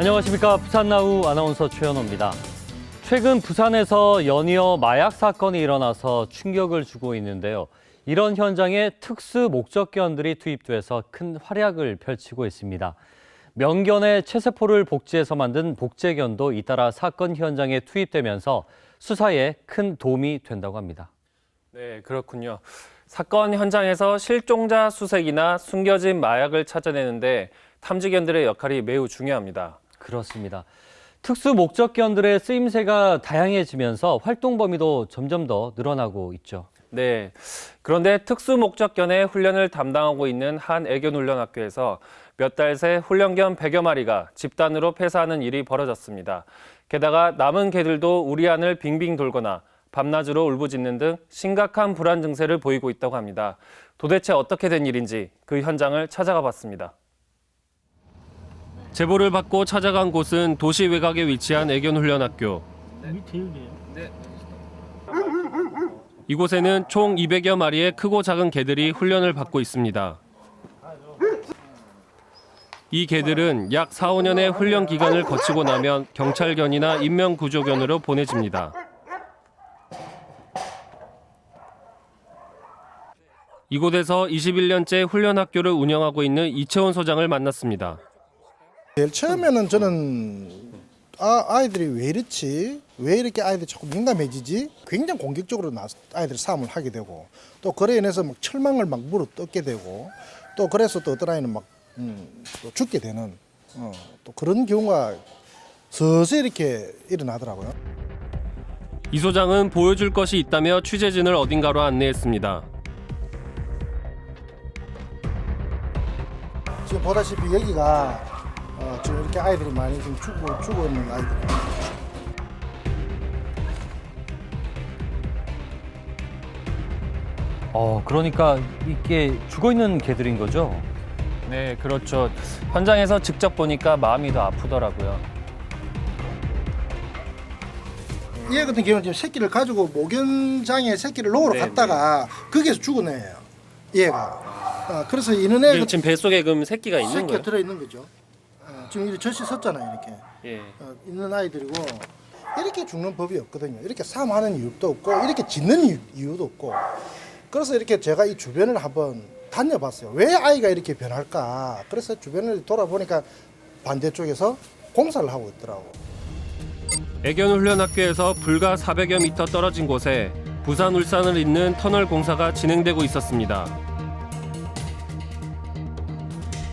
안녕하십니까. 부산나우 아나운서 최현호입니다. 최근 부산에서 연이어 마약 사건이 일어나서 충격을 주고 있는데요. 이런 현장에 특수 목적견들이 투입돼서 큰 활약을 펼치고 있습니다. 명견의 체세포를 복제해서 만든 복제견도 잇따라 사건 현장에 투입되면서 수사에 큰 도움이 된다고 합니다. 네, 그렇군요. 사건 현장에서 실종자 수색이나 숨겨진 마약을 찾아내는데 탐지견들의 역할이 매우 중요합니다. 그렇습니다. 특수 목적견들의 쓰임새가 다양해지면서 활동 범위도 점점 더 늘어나고 있죠. 네, 그런데 특수 목적견의 훈련을 담당하고 있는 한 애견 훈련학교에서 몇 달 새 훈련견 100여 마리가 집단으로 폐사하는 일이 벌어졌습니다. 게다가 남은 개들도 우리 안을 빙빙 돌거나 밤낮으로 울부짖는 등 심각한 불안 증세를 보이고 있다고 합니다. 도대체 어떻게 된 일인지 그 현장을 찾아가 봤습니다. 제보를 받고 찾아간 곳은 도시 외곽에 위치한 애견 훈련학교. 이곳에는 총 200여 마리의 크고 작은 개들이 훈련을 받고 있습니다. 이 개들은 약 4, 5년의 훈련 기간을 거치고 나면 경찰견이나 인명구조견으로 보내집니다. 이곳에서 21년째 훈련학교를 운영하고 있는 이채원 소장을 만났습니다. 제일 처음에는 저는 아이들이 왜 이렇지? 왜 이렇게 아이들이 자꾸 민감해지지? 굉장히 공격적으로 아이들이 싸움을 하게 되고 또 그래 인해서 막 철망을 막 물어 뜯게 되고 또 그래서 또 어떤 아이는 막 또 죽게 되는 또 그런 경우가 서서히 이렇게 일어나더라고요. 이 소장은 보여줄 것이 있다며 취재진을 어딘가로 안내했습니다. 지금 보다시피 여기가 지금 이렇게 아이들이 많이 지금 죽어 있는 아이들. 그러니까 이게 죽어있는 개들인 거죠? 네, 그렇죠. 현장에서 직접 보니까 마음이 더 아프더라고요. 얘 같은 경우는 지금 새끼를 가지고 목욕장에 새끼를 놓으러 갔다가 거기에서 죽은 애예요. 얘가. 그래서 이는 애가 지금 뱃속에 그럼 새끼가 있는 새끼가 거예요? 들어있는 거죠. 지금 이렇게 젖이 섰잖아요. 이렇게 예. 있는 아이들이고 이렇게 죽는 법이 없거든요. 이렇게 싸움하는 이유도 없고 이렇게 짖는 이유도 없고 그래서 이렇게 제가 이 주변을 한번 다녀봤어요. 왜 아이가 이렇게 변할까? 그래서 주변을 돌아보니까 반대쪽에서 공사를 하고 있더라고. 애견 훈련학교에서 불과 400여 미터 떨어진 곳에 부산 울산을 잇는 터널 공사가 진행되고 있었습니다.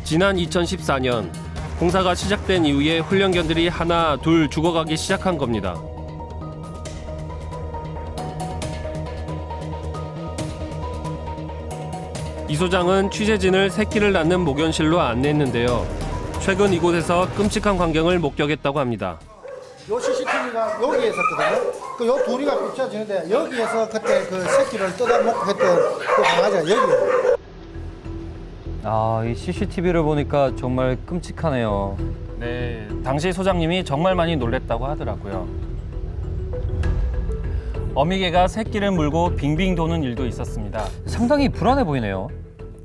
지난 2014년 공사가 시작된 이후에 훈련견들이 하나 둘 죽어가기 시작한 겁니다. 이 소장은 취재진을 새끼를 낳는 목욕실로 안내했는데요. 최근 이곳에서 끔찍한 광경을 목격했다고 합니다. 요 CCTV가 여기에 있었거든요. 요 둘이가 비춰지는데 여기에서 그때 그 새끼를 뜯어먹고 했던 그 강아지가 여기에요. 이 CCTV를 보니까 정말 끔찍하네요. 네, 당시 소장님이 정말 많이 놀랬다고 하더라고요. 어미개가 새끼를 물고 빙빙 도는 일도 있었습니다. 상당히 불안해 보이네요.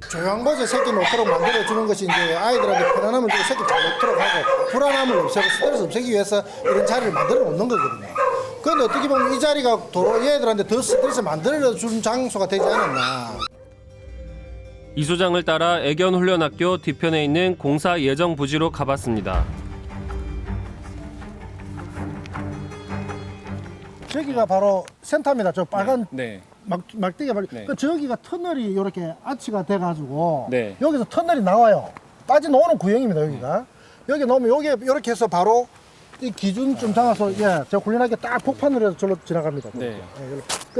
조용한 곳에 새끼 놓도록 만들어주는 것이 이제 아이들한테 편안함을 주고 새끼 잘 놓도록 하고 불안함을 없애고 스트레스 없애기 위해서 이런 자리를 만들어 놓는 거거든요. 그런데 어떻게 보면 이 자리가 도로 얘들한테 더 스트레스 만들어주는 장소가 되지 않았나. 이 소장을 따라 애견 훈련학교 뒤편에 있는 공사 예정 부지로 가봤습니다. 저기가 바로 센터입니다. 저 빨간 네. 막대기가 바로 네. 그 저기가 터널이 이렇게 아치가 돼가지고 네. 여기서 터널이 나와요. 빠져나오는 구형입니다. 여기가 여기 놓으면 여기 이렇게 해서 바로 이 기준 좀 잡아서 제 훈련학교 딱 폭판으로 해서 절로 지나갑니다. 네.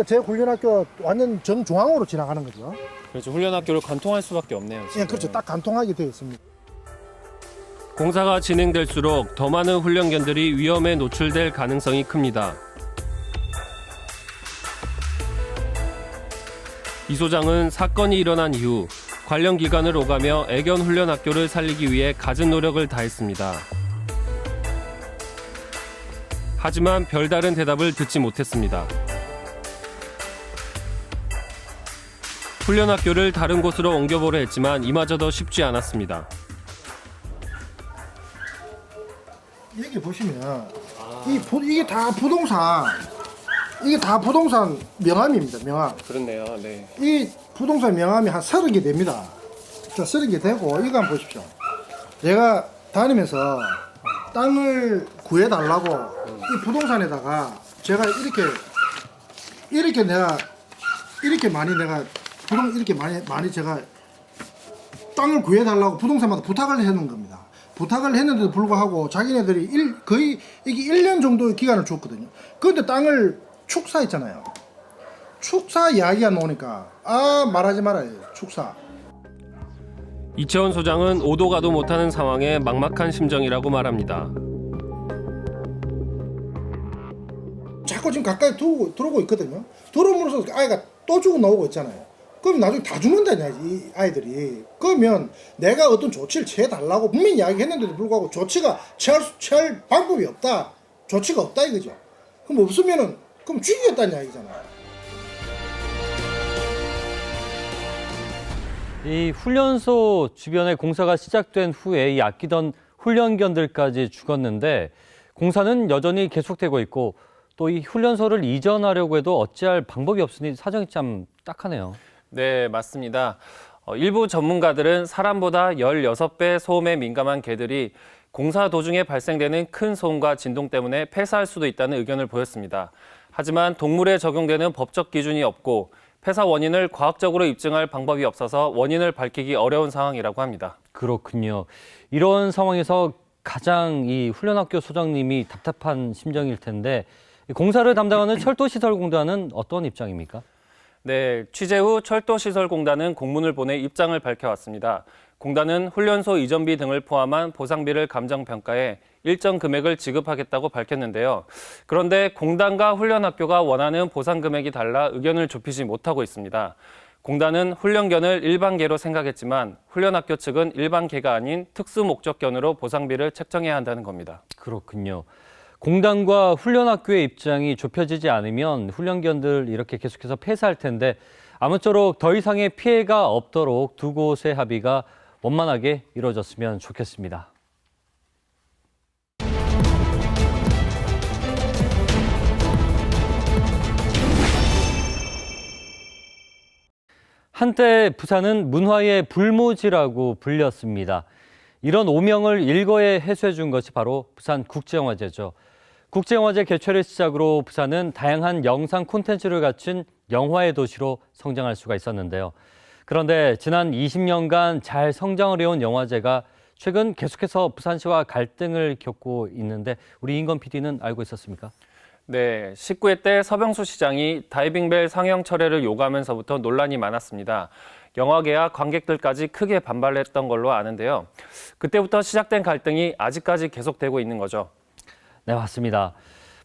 제 훈련학교 완전 정중앙으로 지나가는 거죠. 그렇죠. 훈련학교를 관통할 수밖에 없네요. 지금. 예, 그렇죠. 딱 관통하게 되어 있습니다. 공사가 진행될수록 더 많은 훈련견들이 위험에 노출될 가능성이 큽니다. 이 소장은 사건이 일어난 이후 관련 기관을 오가며 애견 훈련학교를 살리기 위해 갖은 노력을 다했습니다. 하지만 별다른 대답을 듣지 못했습니다. 훈련학교를 다른 곳으로 옮겨보려 했지만 이마저도 쉽지 않았습니다. 여기 보시면 이게 다 부동산 명함입니다. 명함. 그렇네요. 네. 이 부동산 명함이 한 30개 됩니다. 자, 30개 되고 이거 한번 보십시오. 내가 다니면서 땅을 구해달라고 이 부동산에다가 제가 이렇게 내가 이렇게 많이 제가 땅을 구해달라고 부동산마다 부탁을 해놓은 겁니다. 부탁을 했는데도 불구하고 자기네들이 거의 이게 1년 정도의 기간을 줬거든요. 그런데 땅을 축사했잖아요. 축사 이야기가 나오니까 말하지 말아요. 축사. 이채원 소장은 오도 가도 못하는 상황에 막막한 심정이라고 말합니다. 자꾸 지금 가까이 들어오고 있거든요. 들어오면서 아이가 또 주고 나오고 있잖아요. 그럼 나중에 다 죽는다냐 이 아이들이. 그러면 내가 어떤 조치를 취해달라고 분명히 이야기했는데도 불구하고 조치가 취할 방법이 없다. 조치가 없다 이거죠. 그럼 없으면은 그럼 죽이겠다는 이야기잖아요. 이 훈련소 주변에 공사가 시작된 후에 이 아끼던 훈련견들까지 죽었는데 공사는 여전히 계속되고 있고 또 이 훈련소를 이전하려고 해도 어찌할 방법이 없으니 사정이 참 딱하네요. 네, 맞습니다. 일부 전문가들은 사람보다 16배 소음에 민감한 개들이 공사 도중에 발생되는 큰 소음과 진동 때문에 폐사할 수도 있다는 의견을 보였습니다. 하지만 동물에 적용되는 법적 기준이 없고 폐사 원인을 과학적으로 입증할 방법이 없어서 원인을 밝히기 어려운 상황이라고 합니다. 그렇군요. 이런 상황에서 가장 이 훈련학교 소장님이 답답한 심정일 텐데 공사를 담당하는 철도시설공단은 어떤 입장입니까? 네, 취재 후 철도시설공단은 공문을 보내 입장을 밝혀왔습니다. 공단은 훈련소 이전비 등을 포함한 보상비를 감정평가해 일정 금액을 지급하겠다고 밝혔는데요. 그런데 공단과 훈련학교가 원하는 보상 금액이 달라 의견을 좁히지 못하고 있습니다. 공단은 훈련견을 일반개로 생각했지만 훈련학교 측은 일반개가 아닌 특수목적견으로 보상비를 책정해야 한다는 겁니다. 그렇군요. 공단과 훈련학교의 입장이 좁혀지지 않으면 훈련견들 이렇게 계속해서 폐사할 텐데 아무쪼록 더 이상의 피해가 없도록 두 곳의 합의가 원만하게 이루어졌으면 좋겠습니다. 한때 부산은 문화의 불모지라고 불렸습니다. 이런 오명을 일거에 해소해 준 것이 바로 부산국제영화제죠. 국제영화제 개최를 시작으로 부산은 다양한 영상 콘텐츠를 갖춘 영화의 도시로 성장할 수가 있었는데요. 그런데 지난 20년간 잘 성장을 해온 영화제가 최근 계속해서 부산시와 갈등을 겪고 있는데 우리 인건 PD는 알고 있었습니까? 네, 19회 때 서병수 시장이 다이빙벨 상영 철회를 요구하면서부터 논란이 많았습니다. 영화계와 관객들까지 크게 반발했던 걸로 아는데요. 그때부터 시작된 갈등이 아직까지 계속되고 있는 거죠. 네, 맞습니다.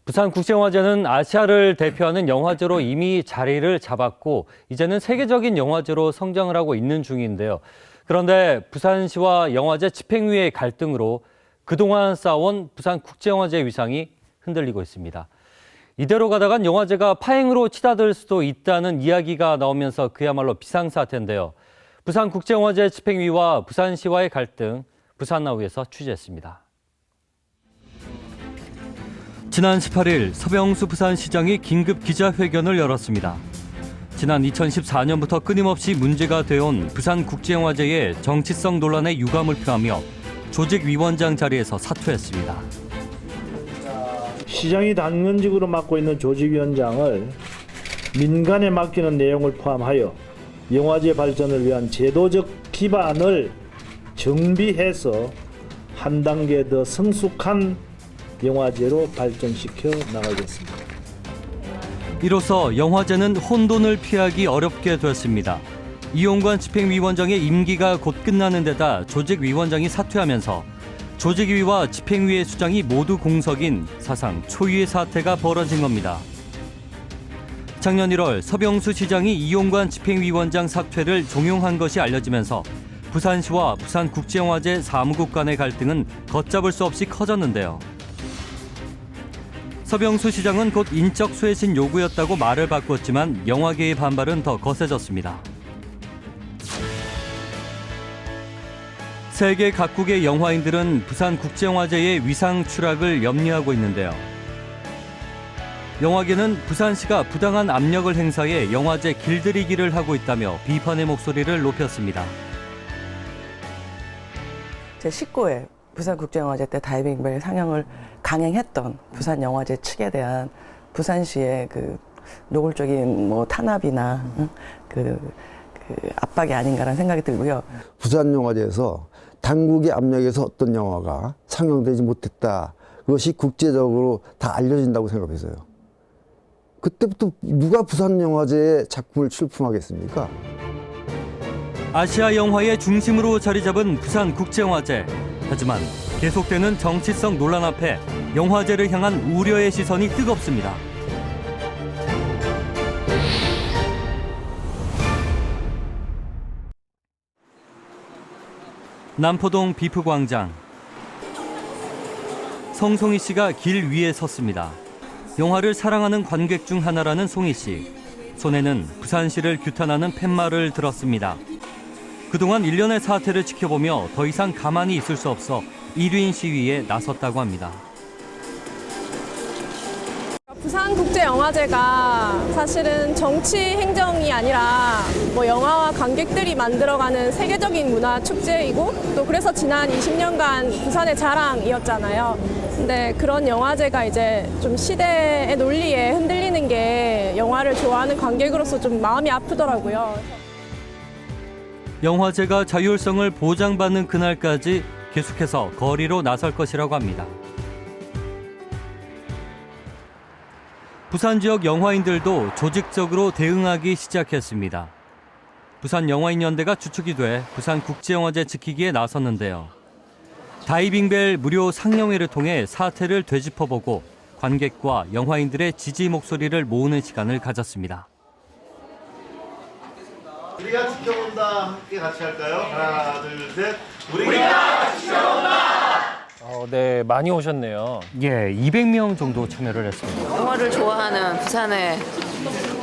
부산국제영화제는 아시아를 대표하는 영화제로 이미 자리를 잡았고 이제는 세계적인 영화제로 성장을 하고 있는 중인데요. 그런데 부산시와 영화제 집행위의 갈등으로 그동안 쌓아온 부산국제영화제 위상이 흔들리고 있습니다. 이대로 가다간 영화제가 파행으로 치닫을 수도 있다는 이야기가 나오면서 그야말로 비상사태인데요. 부산국제영화제 집행위와 부산시와의 갈등, 부산나우에서 취재했습니다. 지난 18일 서병수 부산시장이 긴급 기자회견을 열었습니다. 지난 2014년부터 끊임없이 문제가 되어온 부산국제영화제의 정치성 논란에 유감을 표하며 조직위원장 자리에서 사퇴했습니다. 시장이 당연직으로 맡고 있는 조직위원장을 민간에 맡기는 내용을 포함하여 영화제 발전을 위한 제도적 기반을 정비해서 한 단계 더 성숙한 영화제로 발전시켜 나가겠습니다. 이로써 영화제는 혼돈을 피하기 어렵게 됐습니다. 이용관 집행위원장의 임기가 곧 끝나는 데다 조직위원장이 사퇴하면서 조직위와 집행위의 수장이 모두 공석인 사상 초유의 사태가 벌어진 겁니다. 작년 1월 서병수 시장이 이용관 집행위원장 사퇴를 종용한 것이 알려지면서 부산시와 부산국제영화제 사무국 간의 갈등은 걷잡을 수 없이 커졌는데요. 서병수 시장은 곧 인적 쇄신 요구였다고 말을 바꿨지만 영화계의 반발은 더 거세졌습니다. 세계 각국의 영화인들은 부산국제영화제의 위상 추락을 염려하고 있는데요. 영화계는 부산시가 부당한 압력을 행사해 영화제 길들이기를 하고 있다며 비판의 목소리를 높였습니다. 제19회 부산국제영화제 때 다이빙벨 상영을 강행했던 부산영화제 측에 대한 부산시의 그 노골적인 뭐 탄압이나 그 압박이 아닌가라는 생각이 들고요. 부산영화제에서 당국의 압력에서 어떤 영화가 상영되지 못했다. 그것이 국제적으로 다 알려진다고 생각했어요. 그때부터 누가 부산영화제에 작품을 출품하겠습니까? 아시아 영화의 중심으로 자리 잡은 부산국제영화제. 하지만 계속되는 정치성 논란 앞에 영화제를 향한 우려의 시선이 뜨겁습니다. 남포동 비프광장. 성송이 씨가 길 위에 섰습니다. 영화를 사랑하는 관객 중 하나라는 송이 씨. 손에는 부산시를 규탄하는 팻말을 들었습니다. 그동안 일련의 사태를 지켜보며 더 이상 가만히 있을 수 없어 1인 시위에 나섰다고 합니다. 부산국제영화제가 사실은 정치 행정이 아니라 뭐 영화와 관객들이 만들어가는 세계적인 문화 축제이고 또 그래서 지난 20년간 부산의 자랑이었잖아요. 근데 그런 영화제가 이제 좀 시대의 논리에 흔들리는 게 영화를 좋아하는 관객으로서 좀 마음이 아프더라고요. 영화제가 자율성을 보장받는 그날까지 계속해서 거리로 나설 것이라고 합니다. 부산 지역 영화인들도 조직적으로 대응하기 시작했습니다. 부산영화인연대가 주축이 돼 부산국제영화제 지키기에 나섰는데요. 다이빙벨 무료 상영회를 통해 사태를 되짚어보고 관객과 영화인들의 지지 목소리를 모으는 시간을 가졌습니다. 우리가 지켜본다 함께 같이 할까요? 하나, 둘, 셋. 우리가 지켜본다! 네, 많이 오셨네요. 예, 200명 정도 참여를 했습니다. 영화를 좋아하는 부산의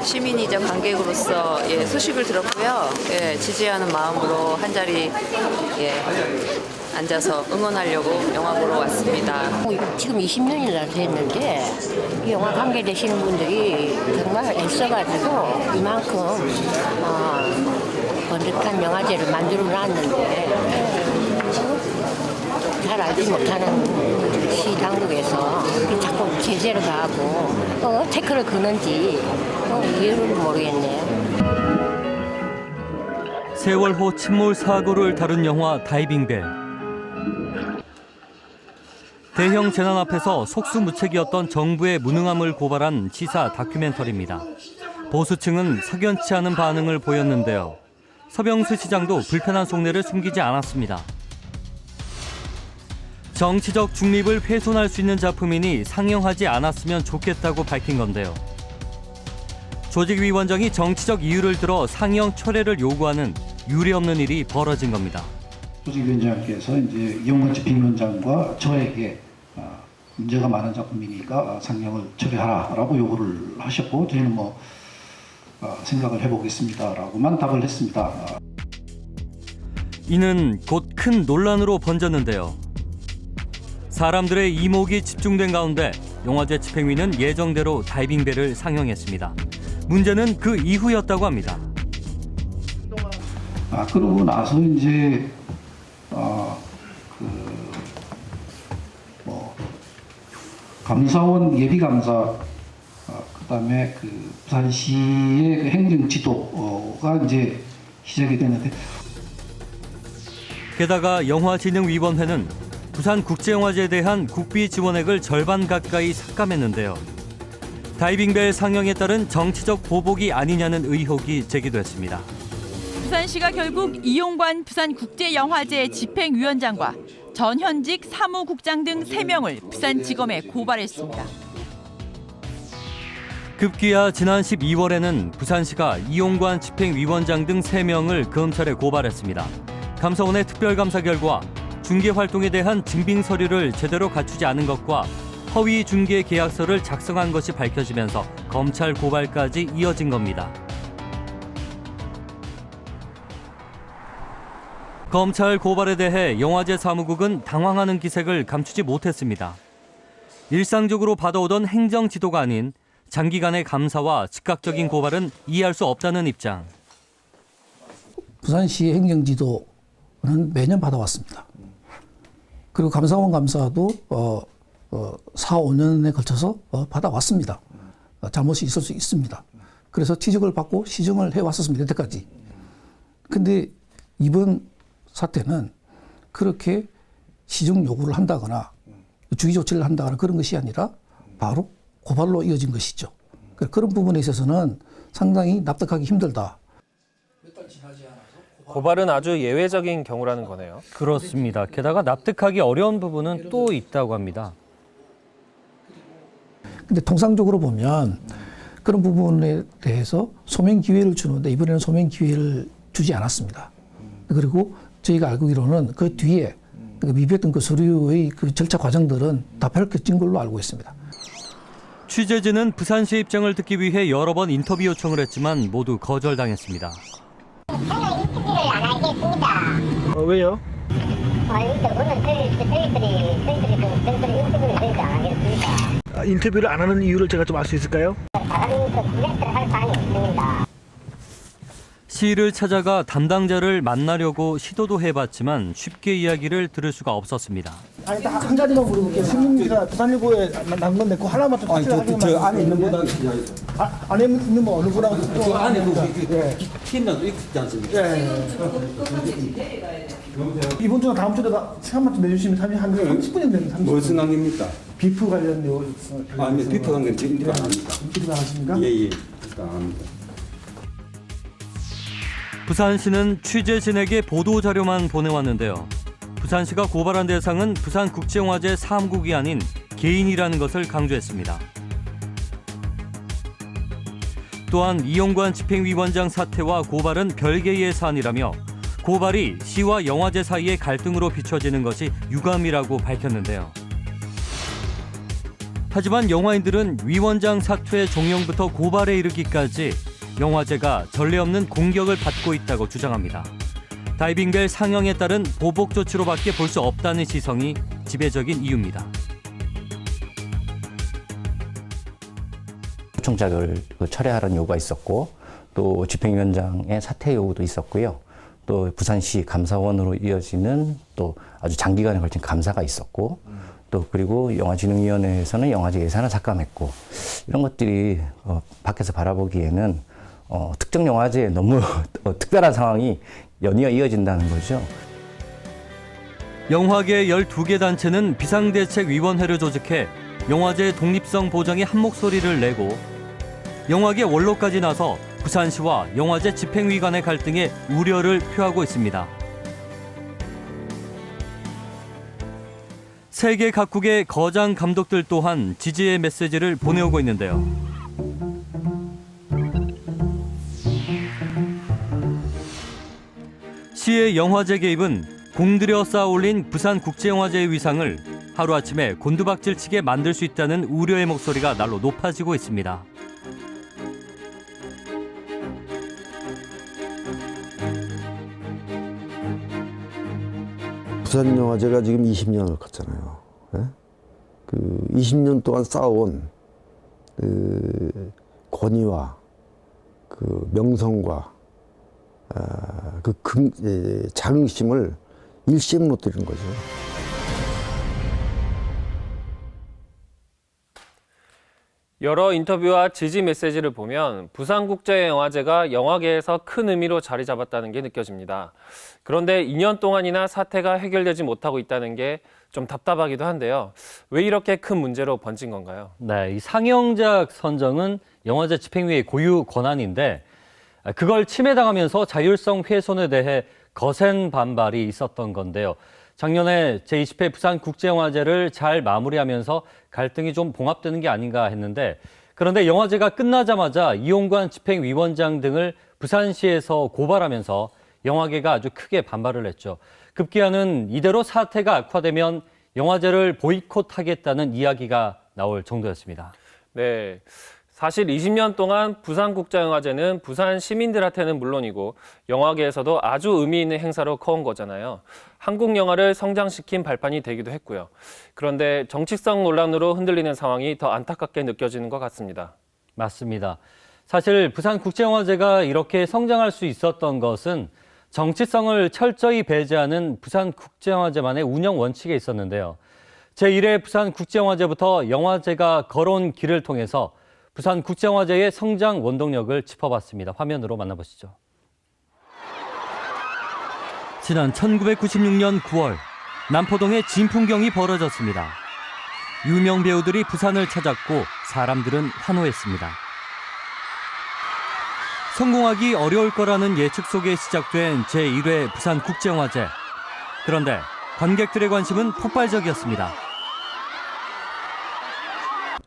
시민이자 관객으로서 소식을 들었고요. 지지하는 마음으로 한자리 앉아서 응원하려고 영화 보러 왔습니다. 지금 20년이나 됐는데 이 영화 관계되시는 분들이 정말 애써가지고 이만큼 번듯한 영화제를 만들어 놨는데 잘 알지 못하는 시 당국에서 자꾸 제재를 가하고 태클을 그는지 이유를 모르겠네요. 세월호 침몰 사고를 다룬 영화 다이빙벨. 대형 재난 앞에서 속수무책이었던 정부의 무능함을 고발한 시사 다큐멘터리입니다. 보수층은 석연치 않은 반응을 보였는데요. 서병수 시장도 불편한 속내를 숨기지 않았습니다. 정치적 중립을 훼손할 수 있는 작품이니 상영하지 않았으면 좋겠다고 밝힌 건데요. 조직위원장이 정치적 이유를 들어 상영 철회를 요구하는 유례없는 일이 벌어진 겁니다. 조직위원장께서 이제 이용관 집행위원장과 저에게 문제가 많은 작품이니까 상영을 철회하라라고 요구를 하셨고 저희는 생각을 해보겠습니다라고만 답을 했습니다. 이는 곧 큰 논란으로 번졌는데요. 사람들의 이목이 집중된 가운데 영화제 집행위는 예정대로 다이빙벨을 상영했습니다. 문제는 그 이후였다고 합니다. 그러고 나서 이제 감사원 예비감사 그다음에 부산시의 행정 지도가 이제 시작이 되는데 게다가 영화진흥위원회는 부산국제영화제에 대한 국비 지원액을 절반 가까이 삭감했는데요. 다이빙벨 상영에 따른 정치적 보복이 아니냐는 의혹이 제기됐습니다. 부산시가 결국 이용관 부산국제영화제 집행위원장과 전현직 사무국장 등 3명을 부산지검에 고발했습니다. 급기야 지난 12월에는 부산시가 이용관 집행위원장 등 3명을 검찰에 고발했습니다. 감사원의 특별감사 결과 중개활동에 대한 증빙 서류를 제대로 갖추지 않은 것과 허위 중개 계약서를 작성한 것이 밝혀지면서 검찰 고발까지 이어진 겁니다. 검찰 고발에 대해 영화제 사무국은 당황하는 기색을 감추지 못했습니다. 일상적으로 받아오던 행정 지도가 아닌 장기간의 감사와 즉각적인 고발은 이해할 수 없다는 입장. 부산시 행정지도는 매년 받아왔습니다. 그리고 감사원 감사도 4, 5년에 걸쳐서 받아왔습니다. 잘못이 있을 수 있습니다. 그래서 지적을 받고 시정을 해왔었습니다. 여태까지. 근데 이번 사태는 그렇게 시정 요구를 한다거나 주의 조치를 한다거나 그런 것이 아니라 바로 고발로 이어진 것이죠. 그런 부분에 있어서는 상당히 납득하기 힘들다. 고발은 아주 예외적인 경우라는 거네요. 그렇습니다. 게다가 납득하기 어려운 부분은 또 있다고 합니다. 근데 통상적으로 보면 그런 부분에 대해서 소명 기회를 주는데 이번에는 소명 기회를 주지 않았습니다. 그리고 저희가 알기로는 그 뒤에 미비했던 그 서류의 그 절차 과정들은 다 밝혀진 걸로 알고 있습니다. 취재진은 부산시 입장을 듣기 위해 여러 번 인터뷰 요청을 했지만 모두 거절당했습니다. 저는 인터뷰를 안 하겠습니다. 왜요? 저희들이 인터뷰를 저희가 안 하겠습니다. 인터뷰를 안 하는 이유를 제가 좀 알 수 있을까요? 다른 디렉터를 할 사항이 없습니다. 시를 찾아가 담당자를 만나려고 시도도 해봤지만 쉽게 이야기를 들을 수가 없었습니다. 아니 한 가지만 물어볼게요. 신문기사 부산일보에 난 건데 그 하나만 좀 저 안에 있는 분당 안에 있는 뭐 어느 분하고 그 안에 팀장도 있지 않습니까? 이번 주나 다음 주에다가 시간만 좀 내주시면 한 30분이면 되는 30분. 무슨 관계입니까? 비프 관련 요 아니 비표 관계 지금 안 합니다. 비프 안 하십니까? 예예. 안 합니다. 부산시는 취재진에게 보도자료만 보내왔는데요. 부산시가 고발한 대상은 부산국제영화제 사무국이 아닌 개인이라는 것을 강조했습니다. 또한 이용관 집행위원장 사태와 고발은 별개의 사안이라며 고발이 시와 영화제 사이의 갈등으로 비춰지는 것이 유감이라고 밝혔는데요. 하지만 영화인들은 위원장 사퇴 종용부터 고발에 이르기까지 영화제가 전례 없는 공격을 받고 있다고 주장합니다. 다이빙벨 상영에 따른 보복 조치로밖에 볼 수 없다는 시선이 지배적인 이유입니다. 요청자를 철회하라는 요구가 있었고 또 집행위원장의 사퇴 요구도 있었고요. 또 부산시 감사원으로 이어지는 또 아주 장기간에 걸친 감사가 있었고 또 그리고 영화진흥위원회에서는 영화제 예산을 삭감했고 이런 것들이 밖에서 바라보기에는 특정 영화제에 너무 특별한 상황이 연이어 이어진다는 거죠. 영화계 12개 단체는 비상대책위원회를 조직해 영화제 독립성 보장에 한 목소리를 내고 영화계 원로까지 나서 부산시와 영화제 집행위 간의 갈등에 우려를 표하고 있습니다. 세계 각국의 거장 감독들 또한 지지의 메시지를 보내오고 있는데요. 시의 영화제 개입은 공들여 쌓아올린 부산국제영화제의 위상을 하루아침에 곤두박질치게 만들 수 있다는 우려의 목소리가 날로 높아지고 있습니다. 부산영화제가 지금 20년을 갔잖아요. 예? 그 20년 동안 쌓아온 그 권위와 그 명성과 자긍심을 일시에 무너뜨리는 거죠. 여러 인터뷰와 지지 메시지를 보면 부산국제영화제가 영화계에서 큰 의미로 자리 잡았다는 게 느껴집니다. 그런데 2년 동안이나 사태가 해결되지 못하고 있다는 게 좀 답답하기도 한데요. 왜 이렇게 큰 문제로 번진 건가요? 네, 이 상영작 선정은 영화제 집행위의 고유 권한인데 그걸 침해당하면서 자율성 훼손에 대해 거센 반발이 있었던 건데요. 작년에 제20회 부산국제영화제를 잘 마무리하면서 갈등이 좀 봉합되는 게 아닌가 했는데 그런데 영화제가 끝나자마자 이용관 집행위원장 등을 부산시에서 고발하면서 영화계가 아주 크게 반발을 했죠. 급기야는 이대로 사태가 악화되면 영화제를 보이콧하겠다는 이야기가 나올 정도였습니다. 네. 사실 20년 동안 부산국제영화제는 부산 시민들한테는 물론이고 영화계에서도 아주 의미 있는 행사로 커온 거잖아요. 한국 영화를 성장시킨 발판이 되기도 했고요. 그런데 정치성 논란으로 흔들리는 상황이 더 안타깝게 느껴지는 것 같습니다. 맞습니다. 사실 부산국제영화제가 이렇게 성장할 수 있었던 것은 정치성을 철저히 배제하는 부산국제영화제만의 운영 원칙에 있었는데요. 제1회 부산국제영화제부터 영화제가 걸어온 길을 통해서 부산국제영화제의 성장 원동력을 짚어봤습니다. 화면으로 만나보시죠. 지난 1996년 9월 남포동에 진풍경이 벌어졌습니다. 유명 배우들이 부산을 찾았고 사람들은 환호했습니다. 성공하기 어려울 거라는 예측 속에 시작된 제1회 부산국제영화제. 그런데 관객들의 관심은 폭발적이었습니다.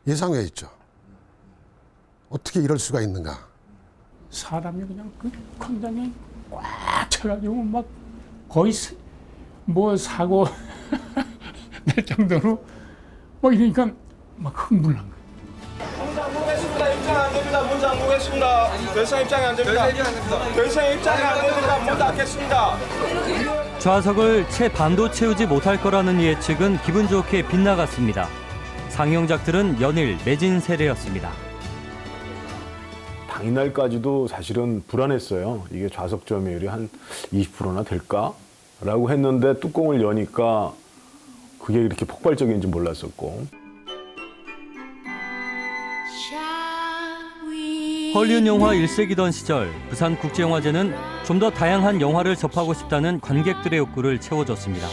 예상외 있죠. 어떻게 이럴 수가 있는가. 사람이 그냥 그 광장에 꽉 차가지고 막 거의 뭐 사고 낼 정도로 뭐 이러니까 막 흥분한 거예요. 문장 보겠습니다. 입장 안 됩니다. 문장 보겠습니다. 더 이상 입장이 안 됩니다. 더 이상 입장이 안 됩니다. 문 닫겠습니다. 좌석을 채 반도 채우지 못할 거라는 예측은 기분 좋게 빗나갔습니다. 상영작들은 연일 매진 세례였습니다. 당일날까지도 사실은 불안했어요. 이게 좌석 점유율이 한 20%나 될까라고 했는데 뚜껑을 여니까 그게 이렇게 폭발적인지 몰랐었고. 헐리우드 영화 1세기던 시절 부산국제영화제는 좀 더 다양한 영화를 접하고 싶다는 관객들의 욕구를 채워줬습니다.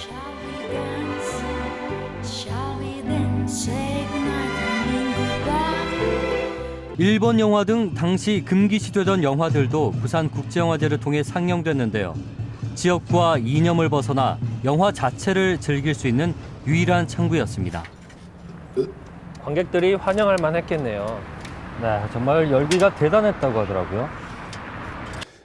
일본 영화 등 당시 금기시되던 영화들도 부산국제영화제를 통해 상영됐는데요. 지역과 이념을 벗어나 영화 자체를 즐길 수 있는 유일한 창구였습니다. 관객들이 환영할 만했겠네요. 네, 정말 열기가 대단했다고 하더라고요.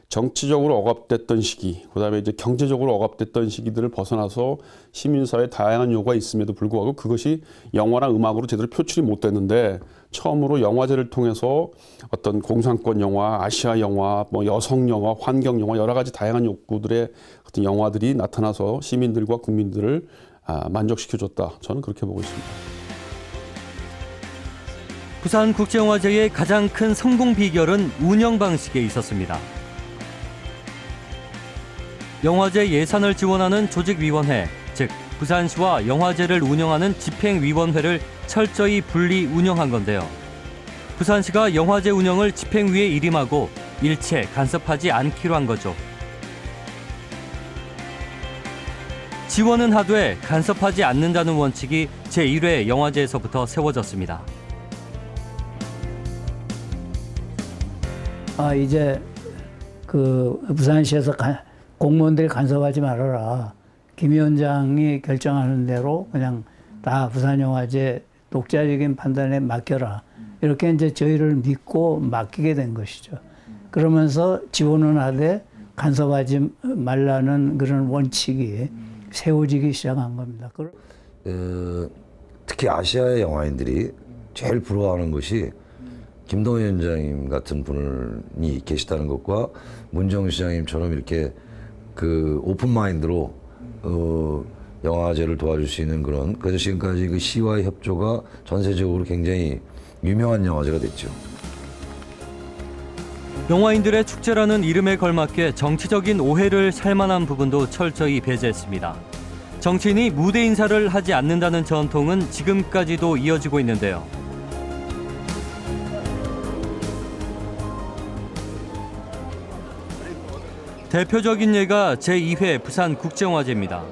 정치적으로 억압됐던 시기, 그다음에 이제 경제적으로 억압됐던 시기들을 벗어나서 시민사회에 다양한 요구가 있음에도 불구하고 그것이 영화나 음악으로 제대로 표출이 못 됐는데 처음으로 영화제를 통해서 어떤 공산권 영화, 아시아 영화, 뭐 여성 영화, 환경 영화 여러 가지 다양한 욕구들의 어떤 영화들이 나타나서 시민들과 국민들을 만족시켜줬다. 저는 그렇게 보고 있습니다. 부산국제영화제의 가장 큰 성공 비결은 운영 방식에 있었습니다. 영화제 예산을 지원하는 조직위원회, 즉 부산시와 영화제를 운영하는 집행위원회를 철저히 분리 운영한 건데요. 부산시가 영화제 운영을 집행위에 일임하고 일체 간섭하지 않기로 한 거죠. 지원은 하되 간섭하지 않는다는 원칙이 제1회 영화제에서부터 세워졌습니다. 이제 그 부산시에서 공무원들이 간섭하지 말아라. 김 위원장이 결정하는 대로 그냥 다 부산영화제 독자적인 판단에 맡겨라. 이렇게 이제 저희를 믿고 맡기게 된 것이죠. 그러면서 지원은 하되 간섭하지 말라는 그런 원칙이 세워지기 시작한 겁니다. 특히 아시아의 영화인들이 제일 부러워하는 것이 김동현 위원장님 같은 분이 계시다는 것과 문정우 시장님처럼 이렇게 그 오픈 마인드로 영화제를 도와줄 수 있는 그런, 그래서 지금까지 그 시와의 협조가 전세적으로 굉장히 유명한 영화제가 됐죠. 영화인들의 축제라는 이름에 걸맞게 정치적인 오해를 살만한 부분도 철저히 배제했습니다. 정치인이 무대 인사를 하지 않는다는 전통은 지금까지도 이어지고 있는데요. 대표적인 예가 제2회 부산국제영화제입니다.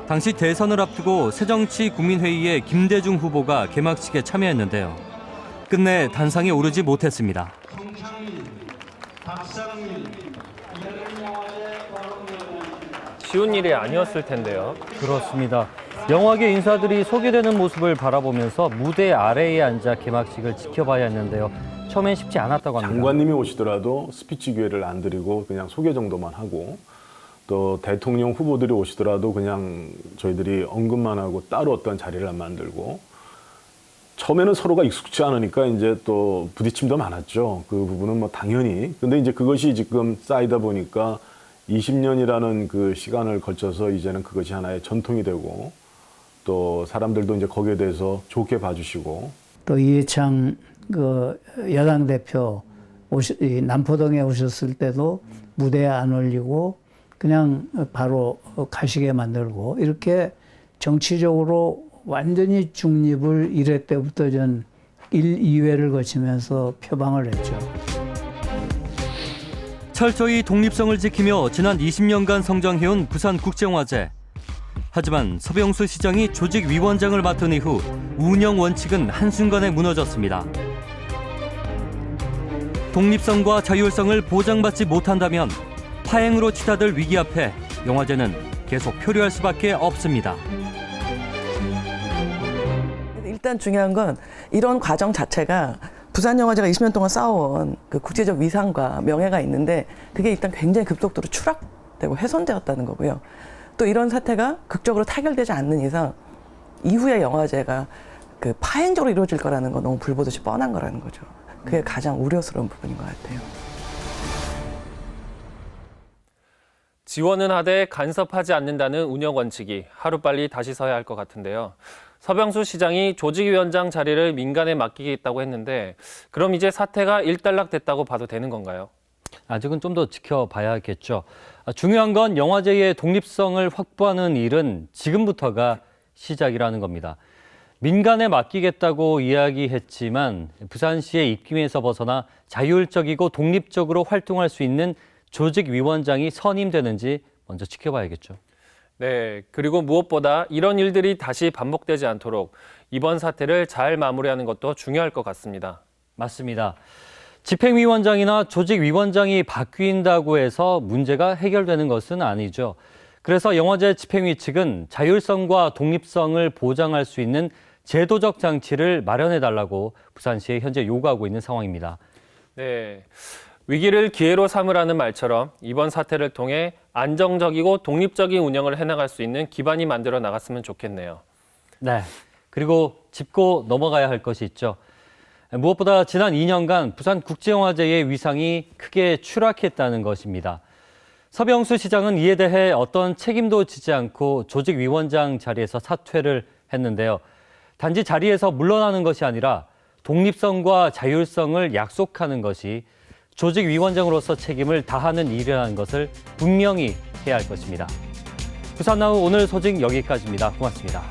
당시 대선을 앞두고 새정치국민회의에 김대중 후보가 개막식에 참여했는데요. 끝내 단상에 오르지 못했습니다. 쉬운 일이 아니었을 텐데요. 그렇습니다. 영화계 인사들이 소개되는 모습을 바라보면서 무대 아래에 앉아 개막식을 지켜봐야 했는데요. 처음엔 쉽지 않았다고 합니다. 장관님이 오시더라도 스피치 기회를 안 드리고 그냥 소개 정도만 하고, 또 대통령 후보들이 오시더라도 그냥 저희들이 언급만 하고 따로 어떤 자리를 안 만들고, 처음에는 서로가 익숙지 않으니까 이제 또 부딪힘도 많았죠. 그 부분은 뭐 당연히. 근데 이제 그것이 지금 쌓이다 보니까 20년이라는 그 시간을 걸쳐서 이제는 그것이 하나의 전통이 되고 또 사람들도 이제 거기에 대해서 좋게 봐주시고 또 이해창 그 여당 대표 남포동에 오셨을 때도 무대에 안 올리고 그냥 바로 가시게 만들고 이렇게 정치적으로 완전히 중립을 1회 때부터 전 1, 2회를 거치면서 표방을 했죠. 철저히 독립성을 지키며 지난 20년간 성장해온 부산국제영화제. 하지만 서병수 시장이 조직위원장을 맡은 이후 운영 원칙은 한순간에 무너졌습니다. 독립성과 자율성을 보장받지 못한다면 파행으로 치닫을 위기 앞에 영화제는 계속 표류할 수밖에 없습니다. 일단 중요한 건 이런 과정 자체가 부산영화제가 20년 동안 쌓아온 그 국제적 위상과 명예가 있는데 그게 일단 굉장히 급속도로 추락되고 훼손되었다는 거고요. 또 이런 사태가 극적으로 타결되지 않는 이상 이후에 영화제가 그 파행적으로 이루어질 거라는 건 너무 불보듯이 뻔한 거라는 거죠. 그게 가장 우려스러운 부분인 것 같아요. 지원은 하되 간섭하지 않는다는 운영 원칙이 하루빨리 다시 서야 할 것 같은데요. 서병수 시장이 조직위원장 자리를 민간에 맡기겠다고 했는데 그럼 이제 사태가 일단락됐다고 봐도 되는 건가요? 아직은 좀 더 지켜봐야겠죠. 중요한 건 영화제의 독립성을 확보하는 일은 지금부터가 시작이라는 겁니다. 민간에 맡기겠다고 이야기했지만 부산시의 입김에서 벗어나 자율적이고 독립적으로 활동할 수 있는 조직위원장이 선임되는지 먼저 지켜봐야겠죠. 네, 그리고 무엇보다 이런 일들이 다시 반복되지 않도록 이번 사태를 잘 마무리하는 것도 중요할 것 같습니다. 맞습니다. 집행위원장이나 조직위원장이 바뀐다고 해서 문제가 해결되는 것은 아니죠. 그래서 영화제 집행위 측은 자율성과 독립성을 보장할 수 있는 제도적 장치를 마련해달라고 부산시에 현재 요구하고 있는 상황입니다. 네, 위기를 기회로 삼으라는 말처럼 이번 사태를 통해 안정적이고 독립적인 운영을 해나갈 수 있는 기반이 만들어 나갔으면 좋겠네요. 네, 그리고 짚고 넘어가야 할 것이 있죠. 무엇보다 지난 2년간 부산국제영화제의 위상이 크게 추락했다는 것입니다. 서병수 시장은 이에 대해 어떤 책임도 지지 않고 조직위원장 자리에서 사퇴를 했는데요. 단지 자리에서 물러나는 것이 아니라 독립성과 자율성을 약속하는 것이 조직위원장으로서 책임을 다하는 일이라는 것을 분명히 해야 할 것입니다. 부산나우 오늘 소식 여기까지입니다. 고맙습니다.